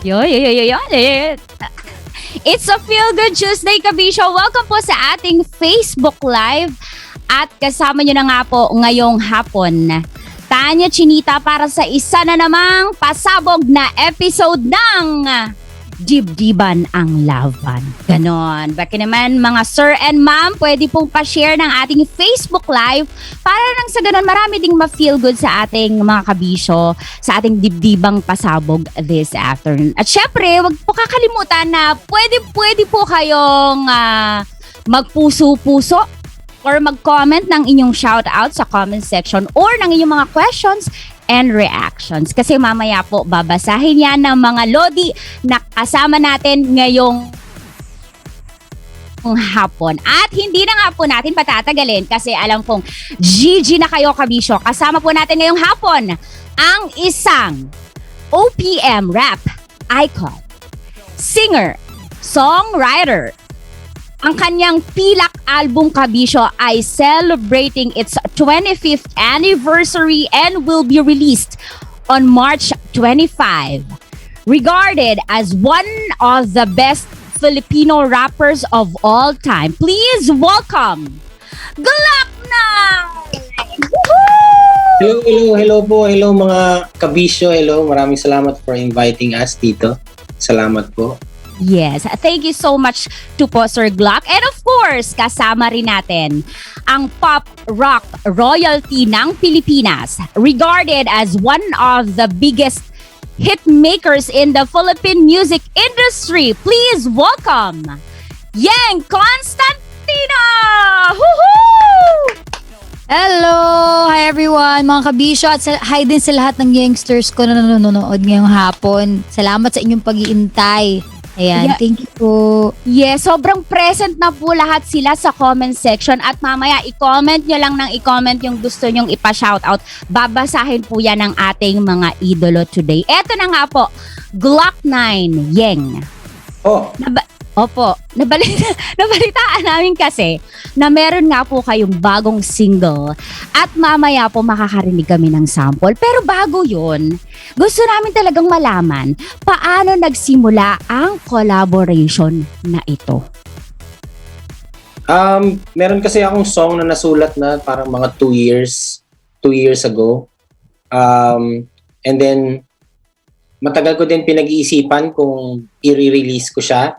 Yo. It's a Feel Good Tuesday, Kabisyo. Welcome po sa ating Facebook Live. At kasama nyo na nga po ngayong hapon, Tanya Chinita, para sa isa na namang pasabog na episode ng Dibdiban ang Laban. Ganon. Baka naman mga sir and ma'am, pwede pong pa-share ng ating Facebook Live para nang sa ganon marami ding ma-feel good sa ating mga kabisyo sa ating dibdibang pasabog this afternoon. At syempre, wag po kakalimutan na pwede po kayong magpuso-puso or mag-comment ng inyong shoutout sa comment section or ng inyong mga questions and reactions. Kasi mamaya po babasahin yan ng mga lodi na kasama natin ngayong hapon. At hindi na nga po natin patatagalin kasi alam kong GG na kayo, kabisyo. Kasama po natin ngayong hapon ang isang OPM rap icon, singer, songwriter. Ang kanyang Pilak album, kabisyo, ay celebrating its 25th anniversary and will be released on March 25. Regarded as one of the best Filipino rappers of all time, please welcome Glock 9! Hello po. Hello mga kabisyo. Hello. Maraming salamat for inviting us dito. Salamat po. Yes, thank you so much to po Sir Glock. And of course, kasama rin natin ang pop rock royalty ng Pilipinas, regarded as one of the biggest hit makers in the Philippine music industry. Please welcome Yeng Constantino! Woohoo! Hello! Hi everyone, mga kabisyo, at hi din sa lahat ng youngsters ko na nanonood ngayong hapon. Salamat sa inyong pag-iintay. Ayan, Yeah. thank you po. Yes, sobrang present na po lahat sila sa comment section at mamaya i-comment nyo lang ng i-comment yung gusto nyong ipa-shoutout. Babasahin po yan ng ating mga idolo today. Eto na nga po, Glock 9, Yeng. Oh, Nabalitaan namin kasi na meron nga po kayong bagong single at mamaya po makakarinig kami ng sample. Pero bago yun, gusto namin talagang malaman paano nagsimula ang collaboration na ito. meron kasi akong song na nasulat na parang mga 2 years ago. And then matagal ko din pinag-iisipan kung i-release ko siya.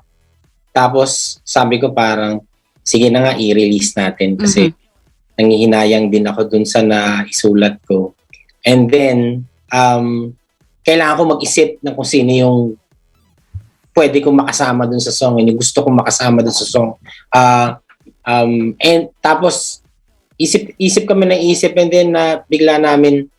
Tapos sabi ko parang sige na nga i-release natin kasi nangihinayang din ako dun sa naisulat ko. And then kailangan ko mag-isip ng kung sino yung pwede kong makasama dun sa song, yung gusto kong makasama dun sa song. And tapos isip kami ng isip, and then bigla namin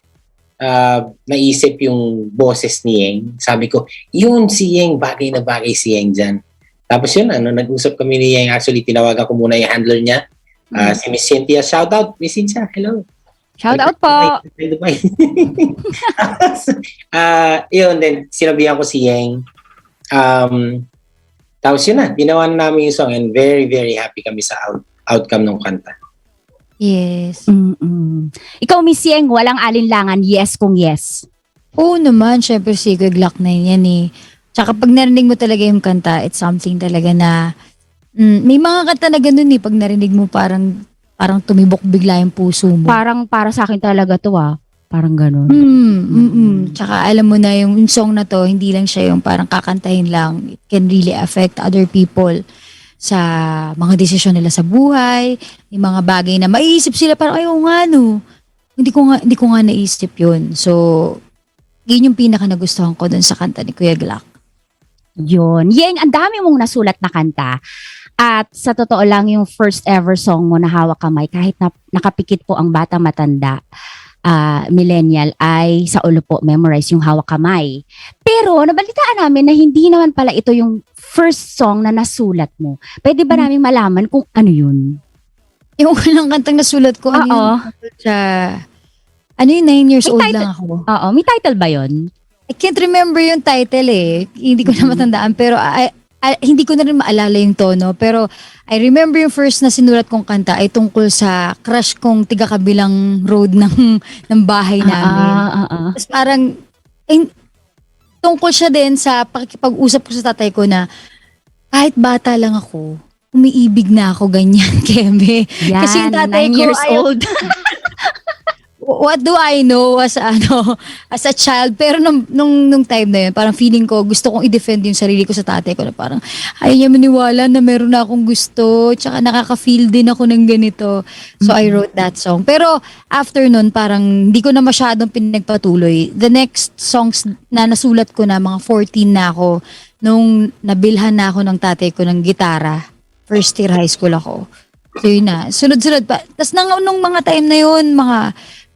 naisip yung boses ni Yeng. Sabi ko, yun si Yeng, bagay na bagay si Yeng dyan. Tapos yun, nag-usap kami ni Yeng. Actually, tinawagan ko muna yung handler niya. Si Miss Cynthia. Shout out, Miss Cynthia. Hello. Shout out po. Yun, then sinabihan ko si Yeng. Tapos yun na, ginawa na namin yung song, and very, very happy kami sa outcome ng kanta. Yes. Ikaw, Miss Yeng, walang alinlangan, yes kung yes. Oo naman, syempre si Glock 9 yan eh. Tsaka pag narinig mo talaga yung kanta, it's something talaga na, may mga kanta na ganun eh, pag narinig mo parang tumibok bigla yung puso mo. Parang para sa akin talaga to Parang ganun. Tsaka alam mo na yung song na to, hindi lang siya yung parang kakantahin lang. It can really affect other people sa mga desisyon nila sa buhay, yung mga bagay na maiisip sila parang ayaw nga no. Hindi ko nga naisip yun. So, yun yung pinaka nagustuhan ko dun sa kanta ni Kuya Glock. Yun. Yeng, ang dami mong nasulat na kanta. At sa totoo lang, yung first ever song mo na Hawak Kamay, kahit na nakapikit po ang bata matanda, millennial, ay sa ulo po memorize yung Hawak Kamay. Pero nabalitaan namin na hindi naman pala ito yung first song na nasulat mo. Pwede ba namin malaman kung ano yun? Yung unang kantang nasulat ko, ano yun, 9 years old lang ako. Oo, may title ba yun? I can't remember yung title eh. Hindi ko na matandaan. Pero hindi ko na rin maalala yung tono. Pero I remember yung first na sinulat kong kanta ay tungkol sa crush kong tiga-kabilang road ng bahay namin. Tapos parang, tungkol siya din sa pakikipag-usap ko sa tatay ko na kahit bata lang ako, umiibig na ako ganyan, Keme. Yan, Kasi yung tatay 9 ko, years ayaw- old. What do I know as a child? Pero nung time na yun, parang feeling ko gusto kong i-defend yung sarili ko sa tatay ko na parang ayaw niya maniwala na meron na akong gusto, tsaka nakaka-feel din ako ng ganito. So I wrote that song. Pero after nun, parang hindi ko na masyadong pinagpatuloy. The next songs na nasulat ko na, mga 14 na ako, nung nabilhan na ako ng tatay ko ng gitara. First year high school ako. So yun na, sunod-sunod pa. Tapos nung mga time na yun, mga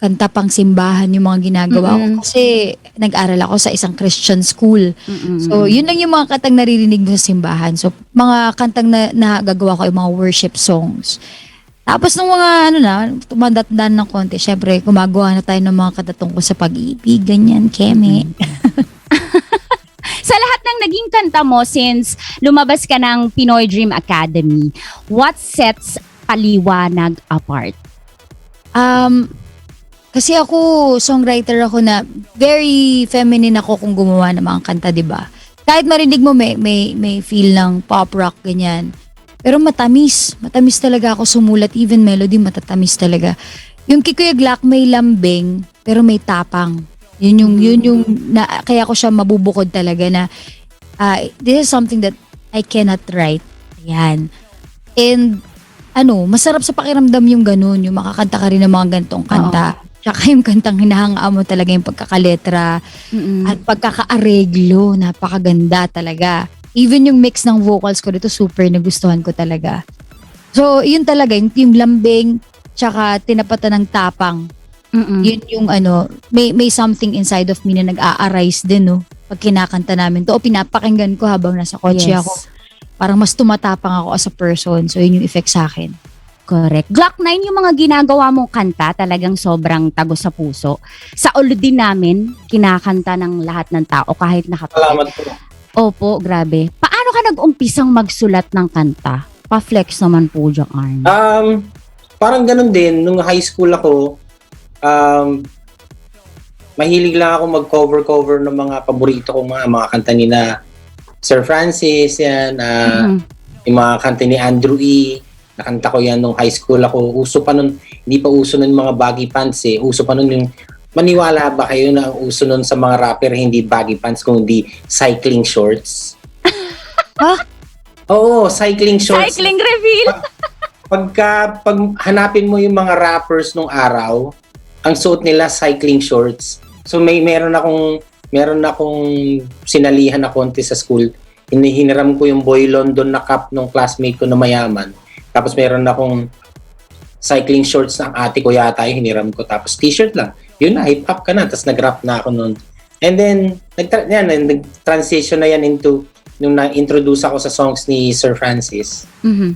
kanta pang simbahan yung mga ginagawa ko. Kasi nag-aral ako sa isang Christian school. So yun lang yung mga kantang naririnig mo sa simbahan. So mga kantang na nagagawa ko yung mga worship songs. Tapos nung mga tumatanda ng konti, syempre gumagawa na tayo ng mga kanta tungkol sa pag-ibig, ganyan, Keme. Sa lahat ng naging kanta mo since lumabas ka ng Pinoy Dream Academy, what sets Paliwanag apart? Kasi ako, songwriter ako na very feminine ako kung gumawa ng mga kanta, di ba? Kahit marinig mo may feel ng pop rock, ganyan. Pero matamis. Matamis talaga ako sumulat. Even melody, matatamis talaga. Yung kay Kuya Glock may lambing, pero may tapang. Yun yung kaya ko siya mabubukod talaga na this is something that I cannot write. Ayan. And masarap sa pakiramdam yung ganun, yung makakanta ka rin ng mga gantong kanta. Tsaka yung kantang hinahangaan mo talaga yung pagkakaletra at pagkakaareglo, napakaganda talaga. Even yung mix ng vocals ko dito, super nagustuhan ko talaga. So, yun talaga, yung lambing, tsaka tinapatan ng tapang. Yun yung may something inside of me na nag-a-arise din, no? Pag kinakanta namin to, o pinapakinggan ko habang nasa kotse ako. Parang mas tumatapang ako as a person. So, yun yung effect sa akin. Correct. Glock 9, yung mga ginagawa mong kanta, talagang sobrang tago sa puso. Sa ulo din namin, kinakanta ng lahat ng tao kahit nakapagod. Salamat po. Opo, grabe. Paano ka nag-umpisang magsulat ng kanta? Pa-flex naman po dyan. Parang ganun din, nung high school ako, mahilig lang ako mag-cover ng mga paborito kong mga kanta ni na Sir Francis, yan, yung mga kanta ni Andrew E. Nakanta ko yan nung high school ako. Uso pa nun, hindi pa uso nun mga baggy pants eh. Uso pa nun yung, maniwala ba kayo na ang uso nun sa mga rapper hindi baggy pants kundi cycling shorts? Oo, cycling shorts. Cycling reveal! Pag hanapin mo yung mga rappers nung araw, ang suot nila cycling shorts. So meron akong sinalihan na contest sa school. Hiniram ko yung Boy London na cup nung classmate ko na mayaman. Tapos meron akong cycling shorts ng ate ko yata yung hiniram ko. Tapos t-shirt lang. Yun na, hip-hop ka na. Tapos nag-rap na ako noon. And then, nag-transition na yan into nung na-introduce ako sa songs ni Sir Francis.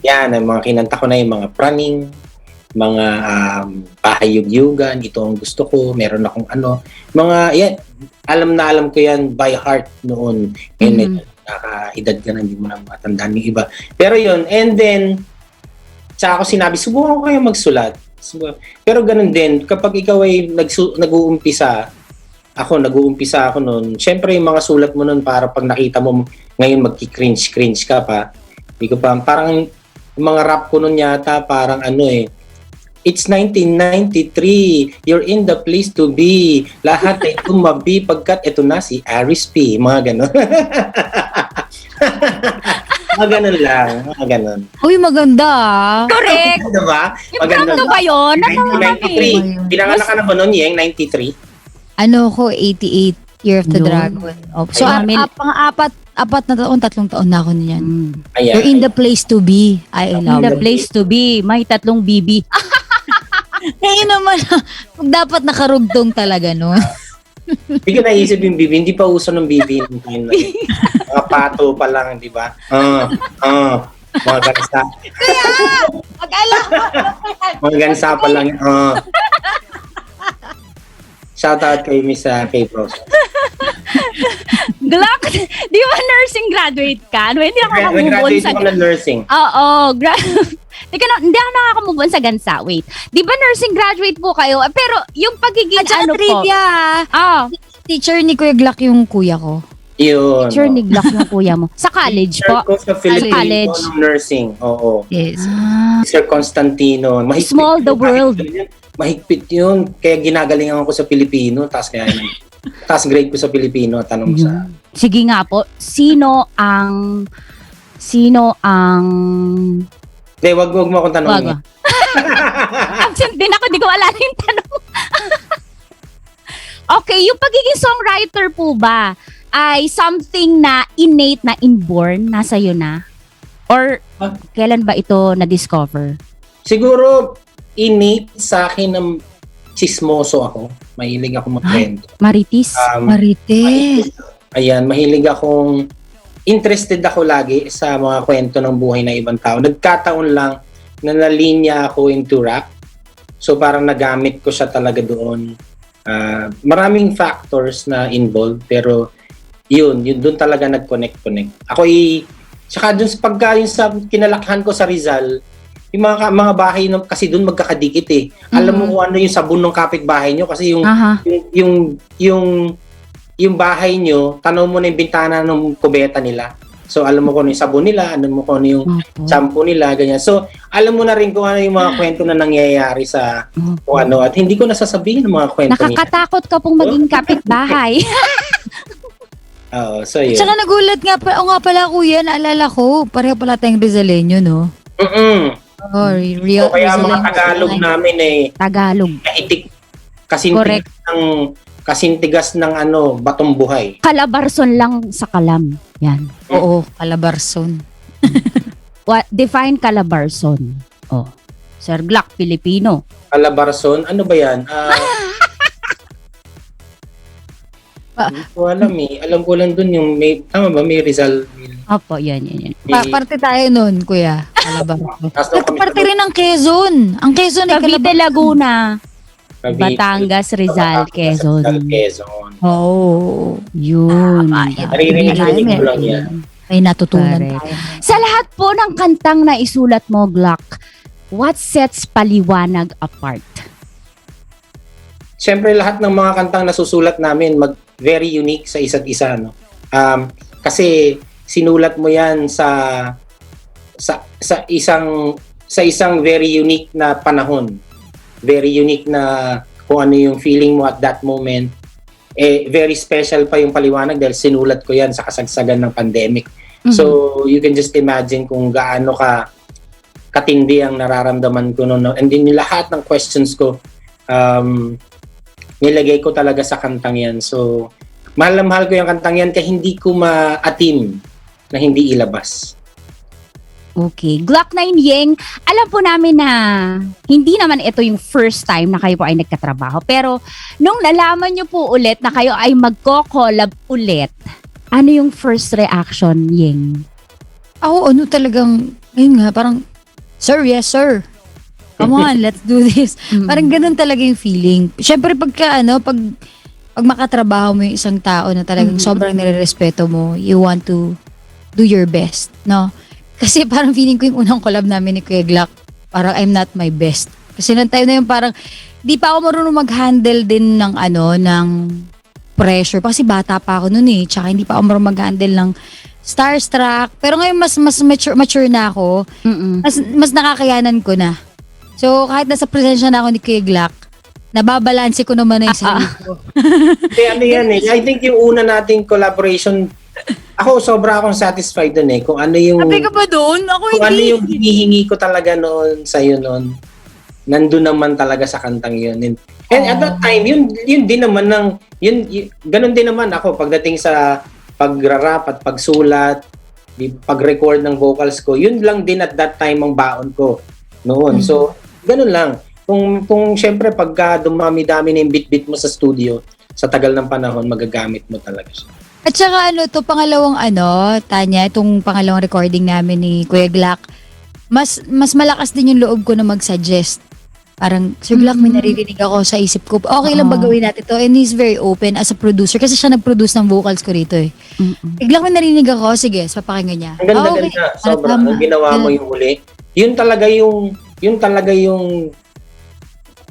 Yan, ang mga kinanta ko na yung mga praning, mga pahayug-yugan, ito ang gusto ko, meron akong yan, alam ko yan by heart noon. And naka-edad ka na, hindi mo na matandaan yung iba. Pero yun, and then, tsaka ako sinabi, subukan ko kayo magsulat. Pero ganun din, kapag ikaw ay nag-uumpisa ako noon, syempre yung mga sulat mo noon para pag nakita mo ngayon magki-cringe ka pa. Hindi ko pa, parang yung mga rap ko noon yata, parang it's 1993, you're in the place to be. Lahat ay tumabi pagkat eto na si Aris P. Mga ganun. Mga ganun lang. Mga ganun. Uy, maganda ah. Correct! Diba? Maganda ba yun? Natawa kami. 1993. Pinanganak ka na ba noon, Yeng? 93? Ko 88, Year of the Yun. Dragon. So, Ay, apat na taon, 3 taon na ako niyan. Ayan. You're in the place to be. I In love the it. place to be. May 3 BB. Ngayon naman, dapat nakarugtong talaga, no? Hindi ko naisip yung bibi. Hindi pa uso ng bibi. Mga pato pa lang, di ba? Mga gansa. Mga gansa pa lang. Shout out kay Miss kay Bros. Glock, di ba nursing graduate ka? Hindi ako nakamove on Nag-graduate sa... ako ng nursing. Oo, hindi ako nakamove on sa gansa. Wait, di ba nursing graduate po kayo? Pero yung pagiging At saka po... trivia, Ah, teacher ni Kuya Glock yung kuya ko. Yun. Teacher ni Glock yung kuya mo. Sa college Teacher po? ko sa Philippine college. ng nursing. Oo. Yes. Sir Constantino. Mahigpit Small the yun. world. Mahigpit yun. Kaya ginagalingan ko sa Pilipino. Taas grade ko sa Pilipino. Tanong mo sa... Sige nga po, sino ang Hindi, wag mo akong tanongin. wag. Absent din ako, di ko alala yung tanong. Okay, yung pagiging songwriter po ba ay something na innate na inborn, nasa iyo na? Or kailan ba ito na-discover? Siguro, innate sa akin ng chismoso ako. Mahilig ako magkwento. Maritis? Marites. Ayan, mahilig akong interested ako lagi sa mga kwento ng buhay ng ibang tao. Nagkataon lang na nalinya ako into rap. So parang nagamit ko siya talaga doon. Maraming factors na involved pero yun doon talaga nag-connect. Tsaka doon sa yung sa kinalakhan ko sa Rizal, yung mga bahay kasi doon magkakadikit eh. Alam mo kung ano yung sabon ng kapitbahay nyo kasi yung bahay nyo, tanaw mo na yung bintana ng kubeta nila. So, alam mo kung ano yung sabon nila, alam mo kung ano yung shampoo nila, ganyan. So, alam mo na rin kung ano yung mga kwento na nangyayari sa kung ano. At hindi ko nasasabihin ng mga kwento nila. Nakakatakot ka pong maging kapitbahay. Oo, so yun. Tsaka nagulat nga pala, nga pala kuya, naalala ko, pareho pala tayong Rizaleño, no? Oh, real So, kaya mga Rizaleño. Tagalog namin Tagalog. kahitik, Correct. kasintigas ng batong buhay. Calabarzon lang sa Kalam. Yan. Oo, Calabarzon. Define Calabarzon. Oh. Sir Glock, Pilipino. Calabarzon, ano ba yan? Hindi ko alam eh. Alam ko lang dun yung tama ba, may Rizal. Opo, yan. Parte tayo nun, kuya. Calabarzon. Nasa Parte rin ng Quezon. Ang Quezon ay Cavite, Calabarzon. Laguna. Cavite, Batangas, Rizal, Quezon. Quezon. Oo. Yun. Naririnig ko lang yan. May natutunan Correct. tayo. Sa lahat po ng kantang na isulat mo, Glock, what sets Paliwanag apart? Siyempre lahat ng mga kantang nasusulat namin very unique sa isa't isa, no. Kasi sinulat mo 'yan sa isang very unique na panahon. Very unique na kung ano yung feeling mo at that moment. Very special pa yung Paliwanag dahil sinulat ko 'yan sa kasagsagan ng pandemic. So you can just imagine kung gaano katindi ang nararamdaman ko noon. And din lahat ng questions ko nilagay ko talaga sa kantang yan. So, mahal na mahal ko yung kantang yan kaya hindi ko maatim na hindi ilabas. Okay. Glock 9 Yeng, alam po namin na hindi naman ito yung first time na kayo po ay nagkatrabaho. Pero, nung nalaman nyo po ulit na kayo ay magko-collab ulit, ano yung first reaction, Yeng? Ako, talagang, ayun nga, parang, sir, yes, sir. Come on, let's do this. Parang ganun talaga yung feeling. Siyempre, pag makatrabaho mo yung isang tao na talagang sobrang nire-respeto mo, you want to do your best, no? Kasi parang feeling ko yung unang collab namin ni Kuya Glock, parang I'm not my best. Kasi nung time na yun, parang, di pa ako marunong mag-handle din ng ng pressure. Kasi bata pa ako noon eh. Tsaka hindi pa ako marunong mag-handle ng starstruck. Pero ngayon, mas mature na ako. Mas nakakayanan ko na. So, kahit nasa presensya na ako ni Kuya Glock, nababalanse ko naman na yung sarili ko. Kaya yan eh. I think yung una nating collaboration, sobra akong satisfied dun eh. Kung ano yung... Happy ka ba doon? Ako Kung ano hindi. yung hinihingi ko talaga noon sa'yo noon, nandun naman talaga sa kantang yun. And at that time, yun din naman ganun din naman ako pagdating sa pagrarap at pagsulat, pag-record ng vocals ko, yun lang din at that time ang baon ko noon. So, ganun lang. Kung syempre pagka dumami-dami na yung bit-bit mo sa studio, sa tagal ng panahon, magagamit mo talaga siya. At saka pangalawang Tanya, itong pangalawang recording namin ni Kuya Glock, mas malakas din yung loob ko na mag-suggest. Parang, Sir Glock, may naririnig ako sa isip ko. Okay lang ba gawin natin to? And he's very open as a producer kasi siya nag-produce ng vocals ko rito eh. Sir Glock, may narinig ako. Sige, papakinggan niya. Ang ganda-ganda. Sobra. Ang ginawa mo yung uli. Yun talaga yung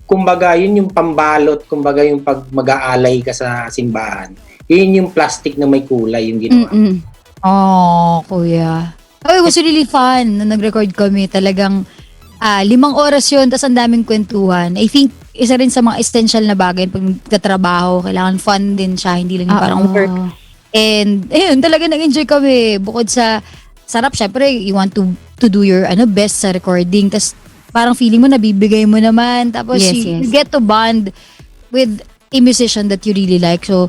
kumbaga, yun yung pambalot, kumbaga yung pag mag-aalay ka sa simbahan. Yun yung plastic na may kulay yung ginawa. Oh, kuya. Oh, it was really fun na nag-record kami. Talagang 5 oras yun, tapos ang daming kwentuhan. I think, isa rin sa mga essential na bagay pag nagtatrabaho, kailangan fun din siya, hindi lang yung parang work. And, ayun, talaga nag-enjoy kami. Bukod sa sarap, syempre, you want to do your best sa recording. Tapos, parang feeling mo, nabibigay mo naman. Tapos, Yes, you get to bond with a musician that you really like. So,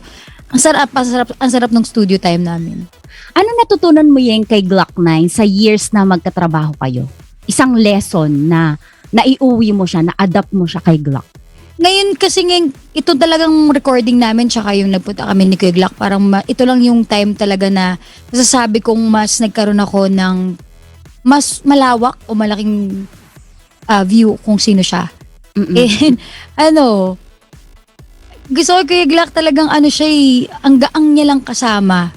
ang sarap ng studio time namin. Ano natutunan mo yung kay Glock 9 sa years na magkatrabaho kayo? Isang lesson na naiuwi mo siya, na-adapt mo siya kay Glock. Ngayon kasi ito talagang recording namin tsaka yung nagpunta kami ni Kuya Glock, parang ito lang yung time talaga na masasabi kong mas nagkaroon ako ng mas malawak o malaking view kung sino siya. And gusto ko Kuya Glock talagang siya ang gaang niya lang kasama.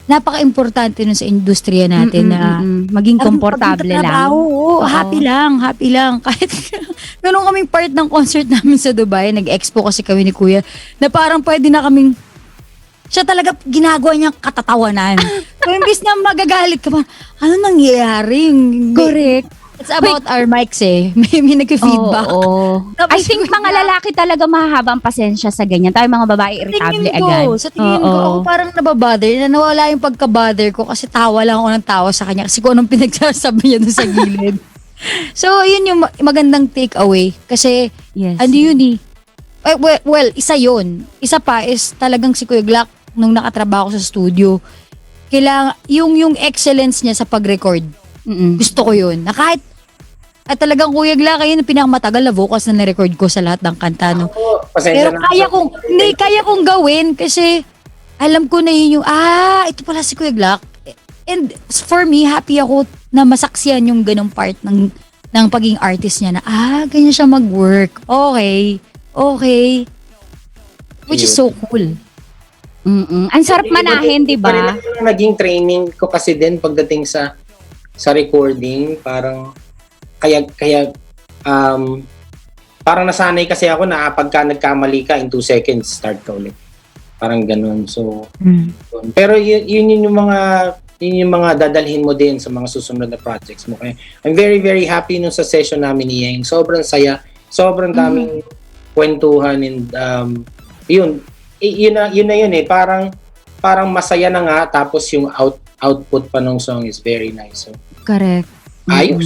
Napaka-importante nun sa industriya natin na maging komportable lang. Oo, happy lang. Kahit meron kaming part ng concert namin sa Dubai, nag-expo kasi kami ni Kuya, na parang pwede na kaming, siya talaga ginagawa niyang katatawanan. So, imbis na magagalit ka pa, ano nangyayari? Correct. It's about our mics eh. May nag-feedback. Oo. I think mga lalaki talaga mahahaba ang pasensya sa ganyan. Tayo mga babae, irritable agad. Sa tingin ko, ako parang nababother, na nawala yung pagka-bother ko kasi tawa lang ako ng tawa sa kanya kasi kung anong pinagsasabi niya doon sa gilid. So, yun yung magandang takeaway. Kasi, Yes. yun eh. Well, isa yun. Isa pa is talagang si Kuya Glock nung nakatrabaho ko sa studio. Kailangan, yung excellence niya sa pag-record. Gusto ko yun. Na kahit talagang Kuya Glock, yun ang pinakamatagal na vocals na na-record ko sa lahat ng kanta. No? Pero kaya kong gawin kasi alam ko na yun yung, ito pala si Kuya Glock. And for me, happy ako na masaksiyan yung ganong part ng pagiging artist niya na, ganyan siya mag-work. Okay. Which is so cool. Ang sarap manahin, di ba? Naging training ko kasi din pagdating sa recording, parang kaya parang nasanay kasi ako na pagka nagkamali ka in 2 seconds start ka ulit. Parang ganun. So pero yun yung mga dadalhin mo din sa mga susunod na projects mo. Kaya I'm very very happy nung sa session namin ni Yeng. Sobrang saya, sobrang daming kwentuhan and yun na yun eh. Parang masaya na nga tapos yung output pa ng song is very nice. So, correct. Ayos.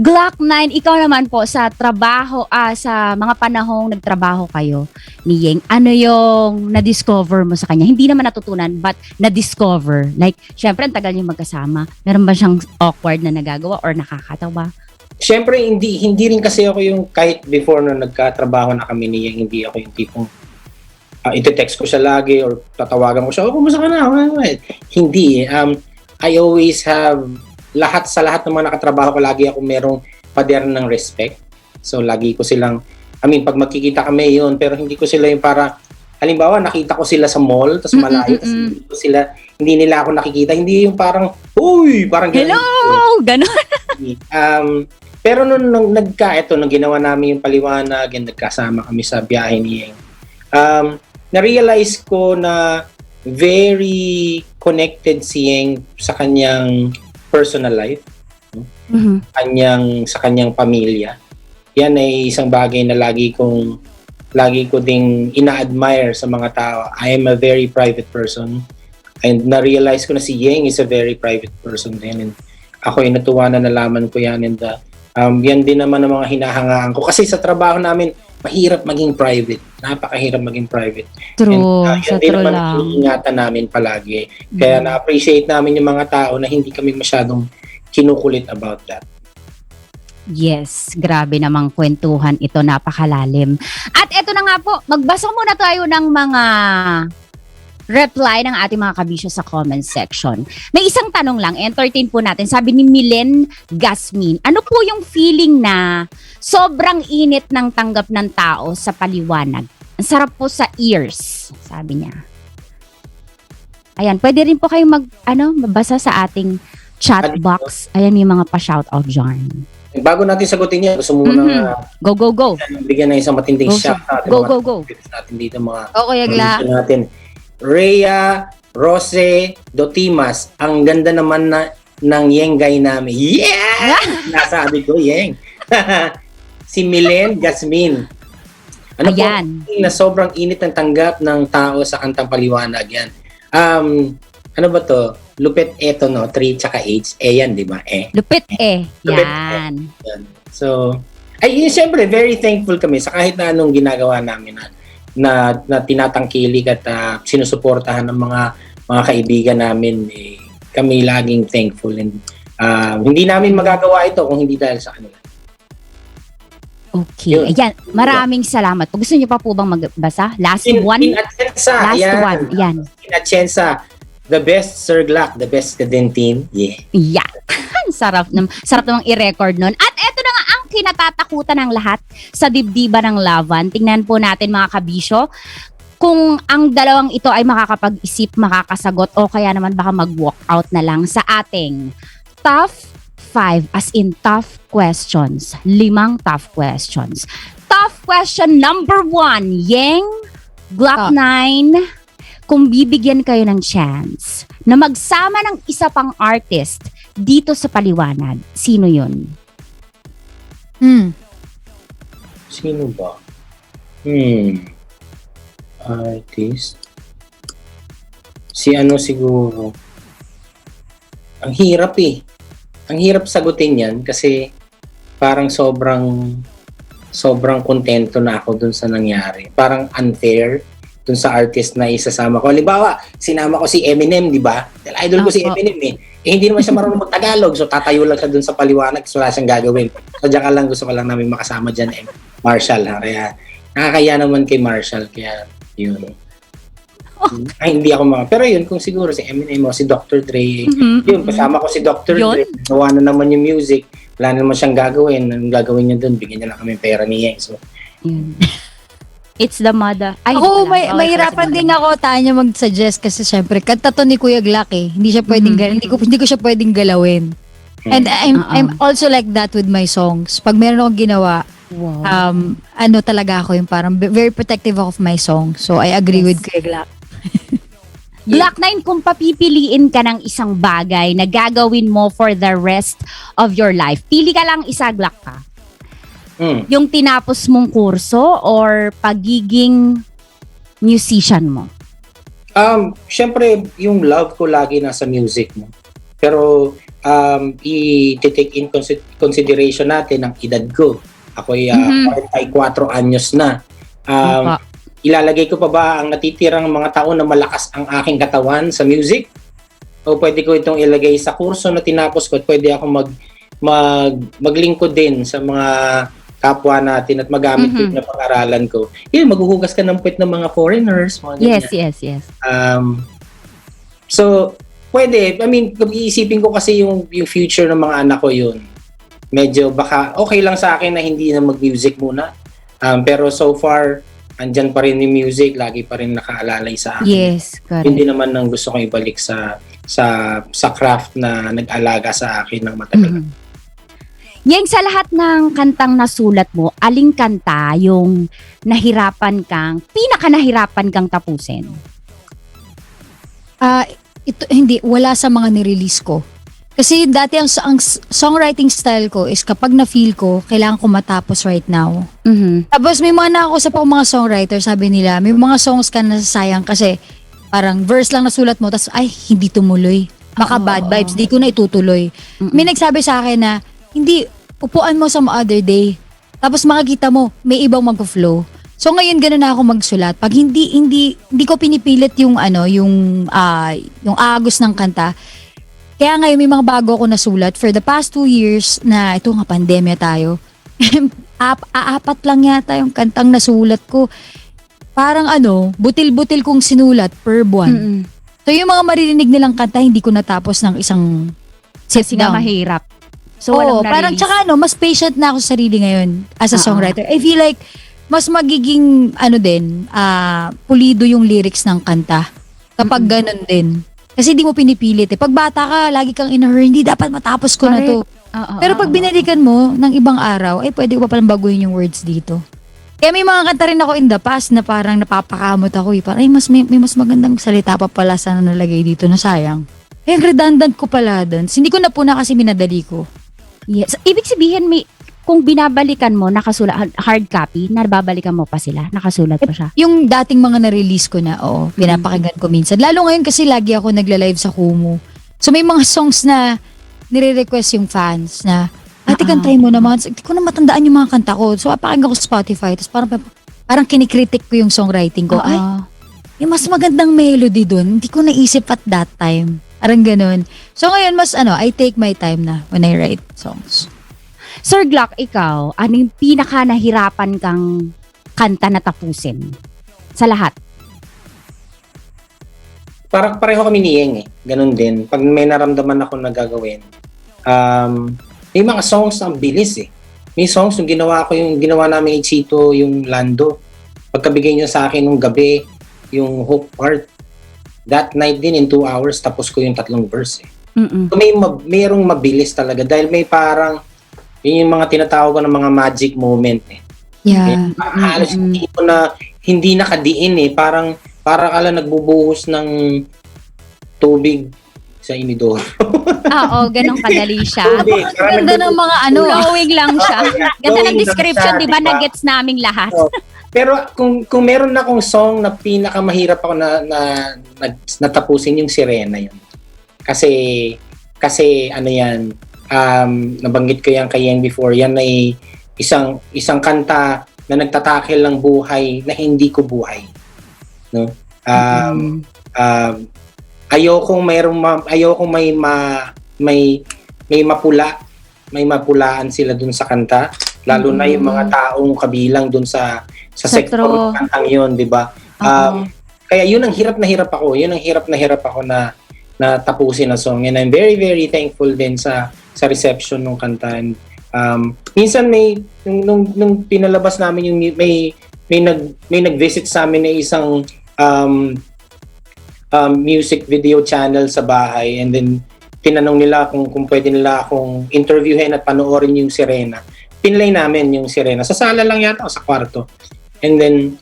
Glock 9, ikaw naman po sa trabaho, sa mga panahong nagtrabaho kayo ni Yeng, ano yung na-discover mo sa kanya? Hindi naman natutunan, but na-discover. Like, syempre, ang tagal niyo magkasama. Meron ba siyang awkward na nagagawa or nakakatawa? Syempre, hindi rin kasi ako yung kahit before na nagkatrabaho na kami ni Yeng, hindi ako yung tipong iti-text ko siya lagi or tatawagan ko siya, kumusta ka na? Hindi. I always have sa lahat ng mga nakatrabaho ko, lagi ako merong pader ng respect. So, lagi ko silang, pag magkikita kami yun, pero hindi ko sila yung para, halimbawa, nakita ko sila sa mall, tapos malayo, tapos hindi nila ako nakikita, hindi yung parang, uy, parang hello, gano'n. Pero nung ginawa namin yung paliwanag, and nagkasama kami sa biyahe ni Yeng, na-realize ko na very connected si Yeng sa kanyang personal life, sa kanyang pamilya. Yan ay isang bagay na lagi ko ding ina-admire sa mga tao. I am a very private person and na-realize ko na si Yeng is a very private person din, and ako ay natuwa na nalaman ko yan, and yan din naman ang mga hinahangaan ko kasi sa trabaho namin mahirap maging private. Napakahirap maging private. True. Yan din naman ang ingatan namin palagi. Kaya na-appreciate namin yung mga tao na hindi kami masyadong kinukulit about that. Yes, grabe namang kwentuhan ito, napakalalim. At eto na nga po, magbasa muna tayo ng mga reply ng ating mga kabisyo sa comment section. May isang tanong lang, entertain po natin. Sabi ni Milen Gasmin, ano po yung feeling na sobrang init ng tanggap ng tao sa paliwanag? Ang sarap po sa ears, sabi niya. Ayan, pwede rin po kayong mabasa sa ating chat box. Ayan, may mga pa-shoutout dyan. Bago natin sagutin yan, gusto muna Go. bigyan na isang matinding shout out. Go. Natin dito mga Okay, Agla. natin. Rhea Rose Dotimas. Ang ganda naman ng Yenggay namin. Yeah! Nasabi ko, Yeng. Si Milen Jasmine. Ano Ayan. po, na sobrang init ng tanggap ng tao sa kantang Paliwanag yan. Ano ba to? Lupit eto, no? 3 tsaka H. Yan, di ba? Lupit eh. Lupit Yan. Yan. So, siyempre, very thankful kami sa kahit na anong ginagawa namin na tinatangkilik at sinusuportahan ng mga kaibigan namin. Kami laging thankful and hindi namin magagawa ito kung hindi dahil sa kanila. Okay. Yun. Ayan. Maraming salamat. Gusto niyo pa po bang magbasa? Last In one? Atienza, Last yan. one. Yan. In Atienza, the best Sir Glock, the best Cadentin. Yeah. Yan. sarap namang i-record nun. At eto na nga ang kinatatakutan ng lahat sa dibdiba ng laban. Tingnan po natin mga kabisyo kung ang dalawang ito ay makakapag-isip, makakasagot o kaya naman baka mag-walk out na lang sa ating tough 5 as in tough questions. 5 tough questions. Tough question number 1, Yeng Glock 9. Kung bibigyan kayo ng chance na magsama ng isa pang artist dito sa Paliwanag, sino yun? Sino ba? Artist? Si ano siguro? Ang hirap eh. Ang hirap sagutin yan kasi parang sobrang kontento na ako dun sa nangyari. Parang unfair dun sa artist na isasama ko. Halimbawa, sinama ko si Eminem, di ba? Dahil idol ko si Eminem eh. Hindi naman siya marunong mag-Tagalog, so tatayo lang siya dun sa Paliwanag, so wala siyang gagawin. So diyan gusto ko lang namin makasama dyan Marshall. Kaya nakakaya naman kay Marshall, kaya yun. Ay, hindi ako pero yun, kung siguro si Eminem o si Dr. Dre, yun, kasama ko si Dr. Dre, gawa na naman yung music, wala na naman siyang gagawin. Anong gagawin niya dun? Bigyan niya lang kami pera niya. So, Yun. It's the mother. Ay, Ako, wala. mahirapan din ako, Tanya, mag-suggest kasi syempre, kanta to ni Kuya Glock eh. Hindi siya pwedeng, hindi ko siya pwedeng galawin. And I'm also like that with my songs. Pag meron akong ginawa, Wow. talaga ako yung parang very protective of my song. So, I agree with Kuya Glock. Glock 9, kung papipiliin ka ng isang bagay na gagawin mo for the rest of your life, pili ka lang isa, Glock ka. Yung tinapos mong kurso or pagiging musician mo? syempre, yung love ko lagi nasa music mo. Pero, i-take in consideration natin ang edad ko. Ako'y 44 anyos na. Ilalagay ko pa ba ang natitirang mga taon na malakas ang aking katawan sa music? O pwede ko itong ilagay sa kurso na tinapos ko at pwede ako maglingkod din sa mga kapwa natin at magamit ko yung pag-aralan ko. Yun, maghuhugas ka ng puwet ng mga foreigners. Mga ganyan. Yes. So, pwede. I mean, kung iisipin ko kasi yung future ng mga anak ko yun, medyo baka okay lang sa akin na hindi na mag-music muna. Pero so far, andyan pa rin yung music, lagi pa rin nakaalalay sa akin. Yes, correct. Hindi naman ang gusto kong ibalik sa craft na nag-alaga sa akin ng matagal. Yang sa lahat ng kantang nasulat mo, aling kanta yung pinaka nahirapan kang tapusin? Wala sa mga nirelease ko. Kasi dati ang songwriting style ko is kapag na-feel ko, kailangan ko matapos right now. Tapos may mga nakakusap ako mga songwriter, sabi nila, may mga songs ka nasasayang kasi parang verse lang nasulat mo, tapos hindi tumuloy. Baka bad vibes, di ko na itutuloy. May nagsabi sa akin na, hindi, upuan mo some other day. Tapos makikita mo, may ibang mag-flow. So ngayon ganoon na ako magsulat. Pag hindi ko pinipilit yung agos ng kanta. Kaya ngayon may mga bago ako nasulat for the past 2 years na ito nga pandemya tayo. Apat lang yata yung kantang nasulat ko. Parang butil-butil kong sinulat per buwan. So yung mga maririnig nilang kanta hindi ko natapos ng isang sit Kasi nga down. mahirap. So walang Parang na-release. tsaka mas patient na ako sa sarili ngayon as a songwriter. I feel like mas magiging pulido yung lyrics ng kanta kapag ganun din. Kasi di mo pinipilit eh. Pag bata ka, lagi kang in a hurry, hindi dapat matapos ko na to. Pero pag binalikan mo ng ibang araw, pwede ko pa palang baguhin yung words dito. Kaya may mga kanta rin ako in the past na parang napapakamot ako eh. Parang ay, may mas magandang salita pa pala sana nalagay dito na sayang. Eh, redundant ko pala dun. Hindi ko na po na kasi minadali ko. Yes. Ibig sabihin, kung binabalikan mo, nakasulat, hard copy, nababalikan mo pa sila? Nakasulat pa siya? Yung dating mga na-release ko na, pinapakinggan ko minsan. Lalo ngayon kasi lagi ako nagla-live sa Kumu. So may mga songs na nire-request yung fans na, ate, kantahin mo naman. Hindi ko na matandaan yung mga kanta ko. So papakinggan ko sa Spotify. Tapos parang kinikritik ko yung songwriting ko. Ay, yung mas magandang melody dun. Hindi ko naisip at that time. Parang ganun. So ngayon mas I take my time na when I write songs. Sir Glock, ikaw, ano yung pinaka nahirapan kang kanta na tapusin? Sa lahat? Parang pareho kami ni Yeng eh. Ganun din. Pag may naramdaman ako na gagawin, may mga songs na ang bilis eh. May songs yung ginawa namin ni Chito, yung Lando. Pagkabigay niya sa akin nung gabi, yung hook part, that night din in 2 hours, tapos ko yung 3 verse eh. So mayroong mabilis talaga dahil may parang, yun yung mga tinatawag ko ng mga magic moment eh. Yeah. Halos hindi ko na, hindi nakadiin eh. Parang ala nagbubuhos ng tubig sa inidoro. Oo, ganun kadali siya. Tubig. Parang Ganda ng mga Flowing lang siya. Ganda ng Flowing lang description, siya, di ba? diba? Na-gets naming lahat. Oh. Pero kung meron na akong song na pinakamahirap ako na natapusin yung Sirena yun. Kasi ano yan, nabanggit ko yan kay Yang before, yan ay isang kanta na nagtatakil ng buhay na hindi ko buhay. No? Ayokong may mapulaan sila dun sa kanta, lalo na yung mga taong kabilang dun sa sektor ng kantang yun, di ba? Kaya yun ang hirap na hirap ako na tapusin na song, and I'm very very thankful din sa reception ng kanta. And, minsan nung pinalabas namin yung may nag-visit sa amin na isang music video channel sa bahay, and then tinanong nila kung pwede nila akong interviewin at panoorin yung Sirena. Pinlay namin yung Sirena. Sa sala lang yata o sa kwarto. And then,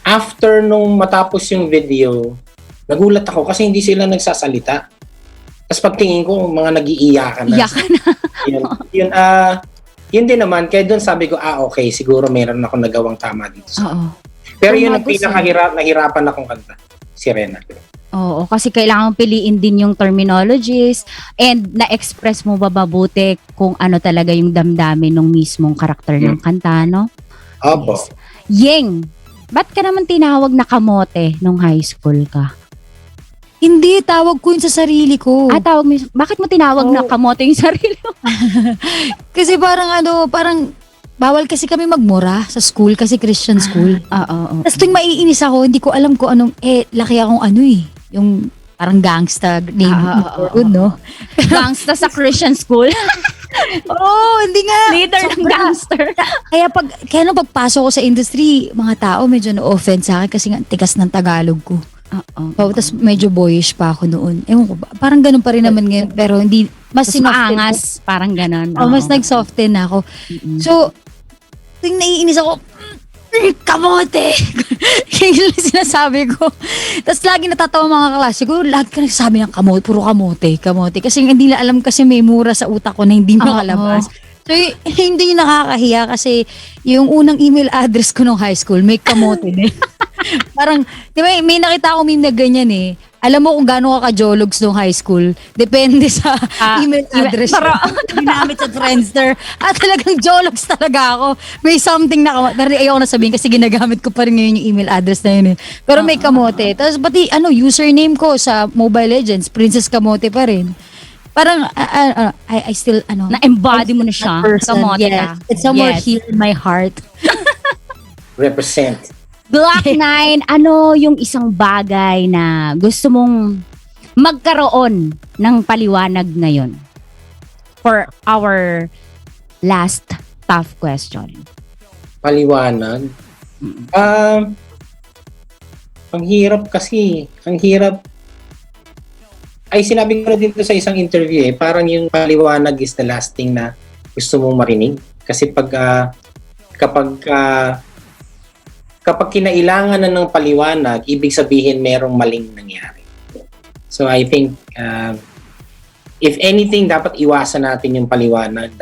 after nung matapos yung video, nagulat ako kasi hindi sila nagsasalita. Tapos pagtingin ko, mga nag-iiyakan na. Iyakan na. Yun din naman. Kaya doon sabi ko, okay, siguro meron ako nagawang tama dito. Oo. Pero yun ang nahirapan akong kanta. Sirena. Oo, kasi kailangan piliin din yung terminologies and na-express mo ba mabuti kung ano talaga yung damdamin ng mismong karakter ng kanta, no? Opo. Yes. Yeng, ba't ka naman tinawag na kamote nung high school ka? Hindi, tawag ko yun sa sarili ko. Tawag mo, bakit mo tinawag na kamote yung sarili mo? Kasi parang bawal kasi kami magmura sa school kasi Christian school. Oo. Tapos tuwing maiinis ako, hindi ko alam kung anong, laki akong yung parang gangsta name. No? Gangsta sa Christian school. Hindi nga. Leader ng gangster. Kaya nung pagpasok ko sa industry, mga tao medyo na-offend sa akin kasi nga tikas ng Tagalog ko. Tapos medyo boyish pa ako noon. Ewan ko, parang ganun pa rin naman ngayon. Pero hindi, mas maangas, parang ganun. Mas nag-soften na ako. So, tuwing naiinis ako, kamote! Yung sinasabi ko. Tapos lagi natatawa mga kaklase ko, lagi ka nagsasabi ng kamote, puro kamote. Kasi hindi na alam kasi may mura sa utak ko na hindi makalabas. So, hindi nakakahiya kasi yung unang email address ko nung high school, may kamote din. Parang, di ba, may nakita ako meme na ganyan eh. Alam mo kung gaano ka ka-jologs nung high school, depende sa email address na ginamit sa Friendster. Talagang jologs talaga ako. May something na kamote. Pero ayoko na sabihin kasi ginagamit ko pa rin ngayon yung email address na yun eh. Pero may kamote. Tapos pati username ko sa Mobile Legends, Princess Kamote pa rin. Parang, I still, na-embody mo na siya. Kamote ka. It's somewhere here in my heart. Represent. Glock 9, ano yung isang bagay na gusto mong magkaroon ng paliwanag ngayon? For our last tough question. Paliwanag? Ang hirap kasi. Ang hirap. Ay, sinabi ko na dito sa isang interview parang yung paliwanag is the last thing na gusto mong marinig. Kasi kapag kapag kinailangan na ng paliwanag, ibig sabihin merong maling nangyari. So I think, if anything, dapat iwasan natin yung paliwanag.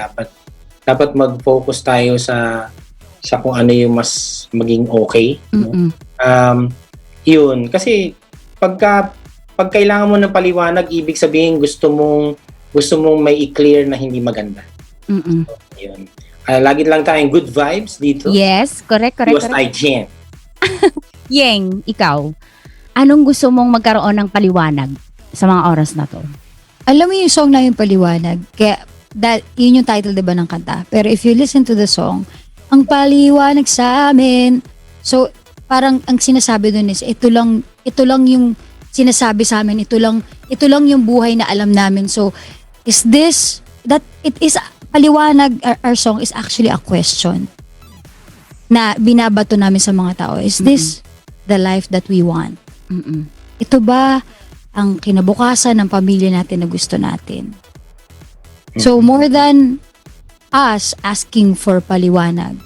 Dapat mag-focus tayo sa kung ano yung mas maging okay. No? Yun. Kasi pag kailangan mo ng paliwanag, ibig sabihin gusto mong may i-clear na hindi maganda. Yun. Lagi lang tayong good vibes dito. Yes, correct. Because I can. Yeng, ikaw, anong gusto mong magkaroon ng paliwanag sa mga oras na to? Alam mo yung song na yung paliwanag, kaya yun yung title diba ng kanta. Pero if you listen to the song, ang paliwanag sa amin, so parang ang sinasabi dun is ito lang yung sinasabi sa amin, ito lang yung buhay na alam namin. So is this that it is paliwanag, our song is actually a question na binabato namin sa mga tao. Is this the life that we want? Ito ba ang kinabukasan ng pamilya natin na gusto natin? So more than us asking for paliwanag,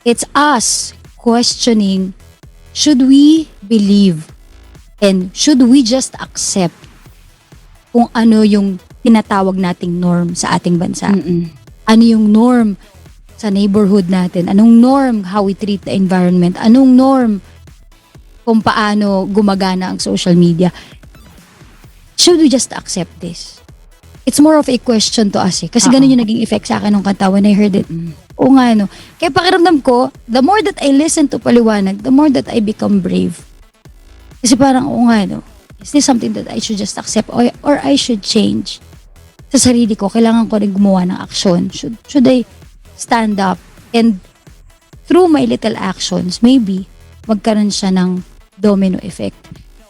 it's us questioning, should we believe and should we just accept kung ano yung tinatawag nating norm sa ating bansa? Ano yung norm sa neighborhood natin? Anong norm how we treat the environment? Anong norm kung paano gumagana ang social media? Should we just accept this? It's more of a question to us eh. Kasi ganun yung naging effect sa akin nung kanta when I heard it. Oo nga, no. Kaya pakiramdam ko, the more that I listen to paliwanag, the more that I become brave. Kasi parang, oo nga, no. Is this something that I should just accept or I should change? Sa sarili ko, kailangan ko rin gumawa ng aksyon. Should I stand up and through my little actions, maybe, magkaroon siya ng domino effect.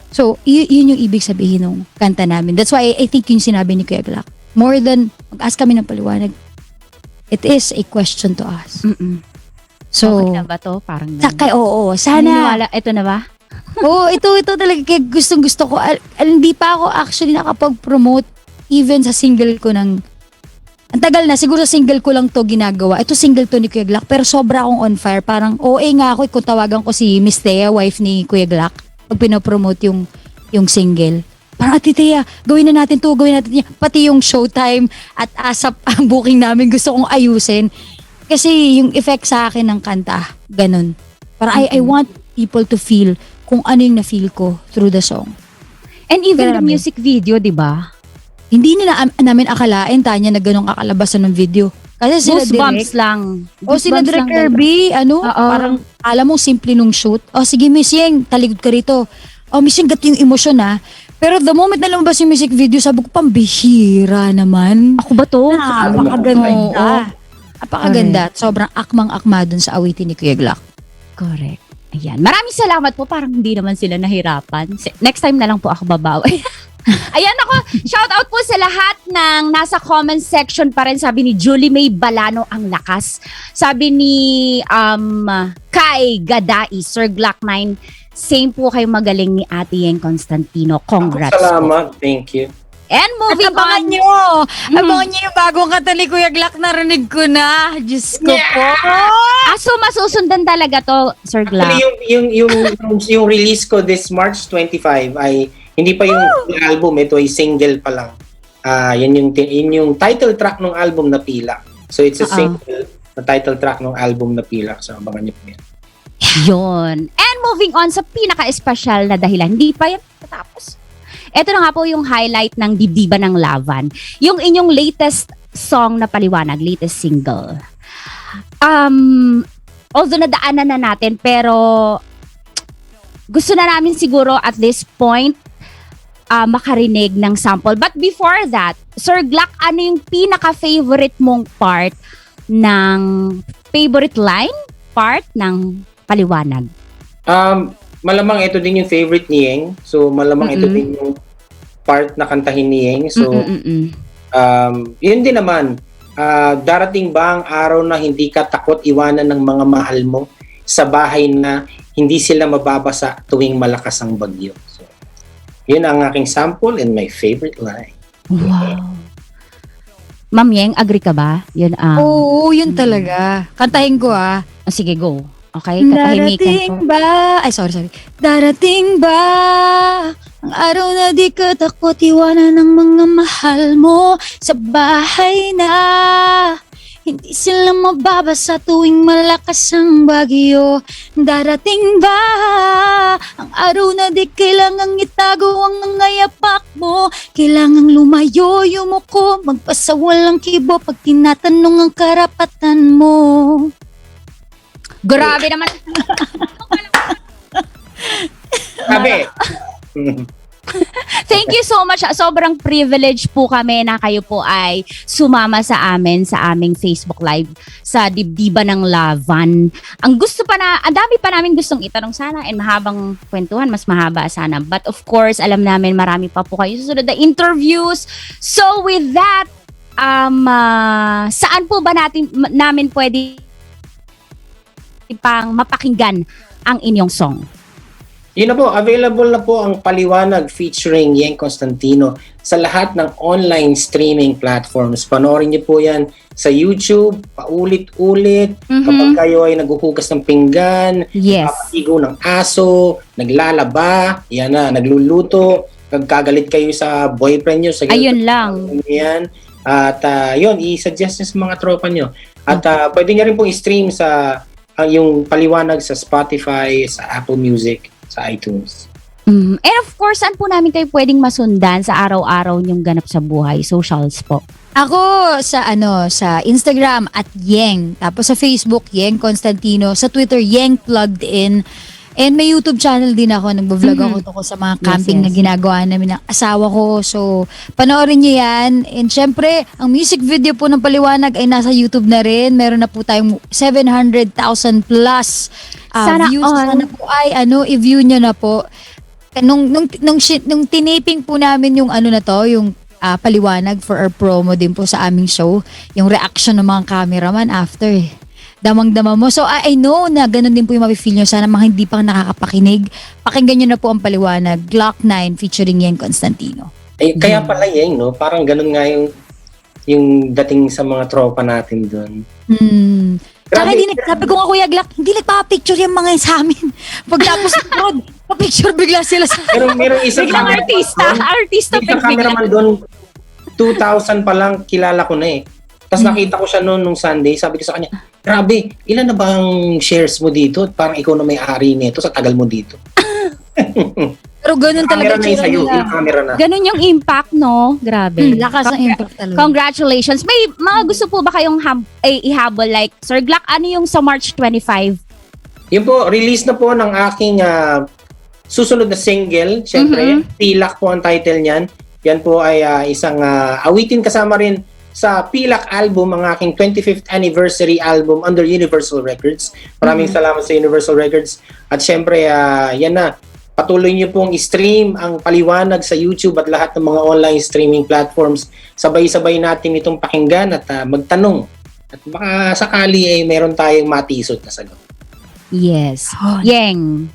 So, yun yung ibig sabihin ng kanta namin. That's why I think yung sinabi ni Kuya Glock. More than mag-ask kami ng paliwanag, it is a question to us. So, okay na ba to? Parang oo, sana. Ito na ba? Oo, ito talaga. Kaya gustong-gusto ko. Hindi pa ako actually nakapag-promote even sa single ko ng... Ang tagal na, siguro single ko lang to ginagawa. Ito single to ni Kuya Glock, pero sobra akong on fire. Parang, nga ako, kung tawagan ko si Miss Thea, wife ni Kuya Glock, pag pinapromote yung single. Parang, Ate Thea, gawin na natin to, gawin natin yan. Pati yung showtime at ASAP ang booking namin, gusto kong ayusin. Kasi yung effect sa akin ng kanta, ganun. Parang, I want people to feel kung ano yung na-feel ko through the song. And even the music video, di ba? Hindi nila namin akalain, Tanya, na ganun kakalabasan ng video. Kasi sila Goosebumps lang. Sila Direk Kirby, parang alam mo, simple nung shoot. Sige, Miss Yeng, taligod ka rito. Miss Yeng, gato yung emosyon Pero the moment na lumabas yung music video, sabi ko, pambihira naman. Ako ba to? Napakaganda. Napakaganda. Sobrang akmang-akma dun sa awitin ni Kuya Glock. Correct. Ayan. Maraming salamat po. Parang hindi naman sila nahirapan. Next time na lang po ako babawi. Ayan ako, shout out po sa lahat ng nasa comment section pa rin. Sabi ni Julie May Balano, ang lakas. Sabi ni Kai Gadai, Sir Glock 9, same po kayo magaling ni Ate Yeng Constantino. Congrats. Salamat, thank you. And moving on. Abangan nyo yung bagong kanta ni Kuya Glock, narinig ko na. Diyos ko po. So masusundan talaga to, Sir Glock. Actually, yung release ko this March 25 ay hindi pa yung album, ito ay single pa lang. Yan yung title track ng album na Pila. So it's a single na title track ng album na Pila. So abangan niyo po yan. Yun. And moving on sa pinaka-espesyal na dahilan, hindi pa yan tatapos. Ito na nga po yung highlight ng Dibdiban ng Laban. Yung inyong latest song na paliwanag, latest single. Although nadaanan na natin, pero gusto na namin siguro at this point makarinig ng sample. But before that, Sir Glock, ano yung pinaka-favorite mong part ng favorite line part ng paliwanag? Malamang ito din yung favorite ni Yeng. So malamang ito din yung part na kantahin ni Yeng. So yun din naman. Darating ba ang araw na hindi ka takot iwanan ng mga mahal mo sa bahay na hindi sila mababasa tuwing malakas ang bagyo? So, yun ang aking sample and my favorite line. Wow. Ma'am Yeng, agree ka ba? Yun Oo, yun talaga. Kantahin ko Sige, go. Okay, katahimikan po. Darating ba? Ay, sorry. Darating ba ang araw na di ka takot iwanan ng mga mahal mo sa bahay na hindi sila mababasa tuwing malakas ang bagyo? Darating ba ang araw na di kailangang itago ang mga yapak mo? Kailangang lumayo, yumuko, magpasawalang kibo pag tinatanong ang karapatan mo. Grabe naman. Sabi. Thank you so much. Sobrang privilege po kami na kayo po ay sumama sa amin sa aming Facebook Live sa Dibdiba ng Lavan. Ang dami pa namin gustong itanong sana and mahabang kwentuhan, mas mahaba sana. But of course, alam namin marami pa po kayo susunod na interviews. So with that, saan po ba namin pwede pang mapakinggan ang inyong song? Yun na po, available na po ang Paliwanag featuring Yeng Constantino sa lahat ng online streaming platforms. Panoorin niyo po yan sa YouTube, paulit-ulit. Kapag kayo ay naghuhugas ng pinggan, Yes. papatigo ng aso, naglalaba, yan na, nagluluto, nagkagalit kayo sa boyfriend nyo, sa Ayun lang. yan. At yun, i-suggest nyo sa mga tropa nyo. At pwede nyo rin pong i-stream sa yung Paliwanag sa Spotify, sa Apple Music, sa iTunes. And of course, saan po namin kayo pwedeng masundan sa araw-araw niyong ganap sa buhay? Socials po. Ako sa Instagram at Yeng, tapos sa Facebook Yeng Constantino, sa Twitter Yeng Plugged In. And may YouTube channel din ako, nagbo-vlog ako tungkol sa mga camping na ginagawa namin ng asawa ko. So, panoorin niyo yan. And syempre, ang music video po ng Paliwanag ay nasa YouTube na rin. Meron na po tayong 700,000 plus Sana views. all. Sana po ay i-view niyo na po. Nung tinaping po namin yung yung Paliwanag for our promo din po sa aming show, yung reaction ng mga cameraman after damang-dama mo. So, I know na ganun din po yung mapifeel nyo. Sana mga hindi pang nakakapakinig, pakinggan nyo na po ang Paliwanag, Glock 9 featuring Yeng Constantino. Kaya pala Yeng, no? Parang ganun nga yung dating sa mga tropa natin doon. Tsaka sabi ko nga Kuya Glock, hindi nagpa-picture yung mga sa amin. Pagtapos ng prod, pa-picture bigla sila sa Merong isang Biglang artista Isang cameraman doon, 2,000 pa lang, kilala ko na eh. Tapos nakita ko siya noon nung Sunday, sabi ko sa kanya, grabe, ilan na ba ang shares mo dito? Parang ikaw na may-ari nito sa tagal mo dito. Pero ganun talaga Camera na yung sa'yo, yung camera na. Ganun yung impact, no? Grabe. Lakas ng impact talaga. Congratulations. May mga gusto po ba kayong ihabol? Like, Sir Glock, ano yung sa March 25? Yun po, release na po ng aking susunod na single. Siyempre, Pilak po ang title niyan. Yan po ay isang awitin kasama rin sa Pilak album, ang aking 25th anniversary album under Universal Records. Maraming salamat sa Universal Records. At syempre, yan na. Patuloy niyo pong i-stream ang Paliwanag sa YouTube at lahat ng mga online streaming platforms. Sabay-sabay natin itong pakinggan at magtanong. At baka sakali ay meron tayong matisod na sagot. Yes. Yeng.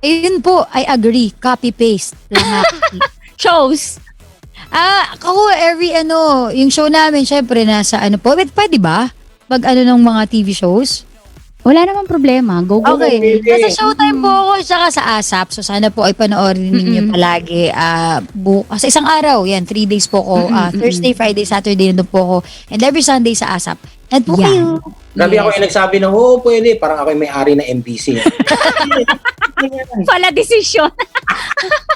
Ayun po, I agree. Copy-paste. Shows. Ako yung show namin, syempre, nasa po. Pwede ba? Ng mga TV shows? Wala namang problema. Go. Okay. Nasa Showtime po ako, tsaka sa ASAP. So, sana po ay panoorin ninyo palagi. Sa isang araw, 3 days po ko. Thursday, Friday, Saturday, nandun po ako. And every Sunday sa ASAP. And po kayo. Grabe ako yung nagsabi na, pwede. Parang ako yung may-ari na MBC. Pala desisyon.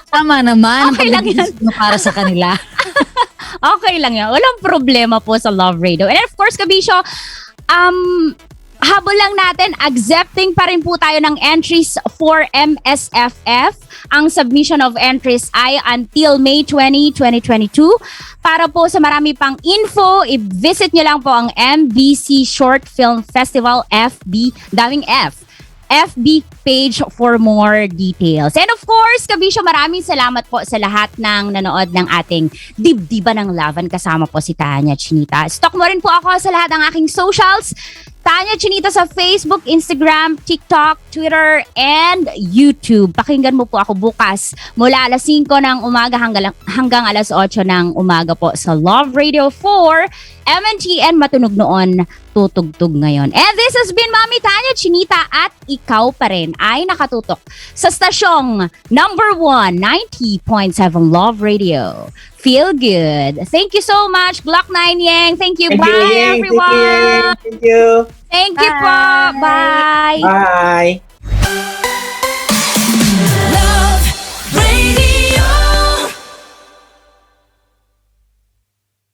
Tama naman. Okay lang yan. Para sa kanila. Okay lang yan. Walang problema po sa Love Radio. And of course, Kabisyo, habol lang natin, accepting pa rin po tayo ng entries for MSFF. Ang submission of entries ay until May 20, 2022. Para po sa marami pang info, i-visit nyo lang po ang MBC Short Film Festival FB, daming FB page for more details. And of course, Kabisyo, maraming salamat po sa lahat ng nanood ng ating Dibdiba ng Laban. Kasama po si Tanya Chinita. Stalk mo rin po ako sa lahat ng aking socials. Tanya Chinita sa Facebook, Instagram, TikTok, Twitter, and YouTube. Pakinggan mo po ako bukas mula alas 5 ng umaga hanggang alas 8 ng umaga po sa Love Radio 4, MNTN Matunog Noon, tutugtog ngayon. And this has been Mami Tanya Chinita at ikaw pa rin ay nakatutok sa stasyong number 1, 90.7 Love Radio. Feel good. Thank you so much, Glock 9 Yang. Thank you. Thank Bye, you, Yang. everyone. Thank you. Thank you po. Bye. Bye.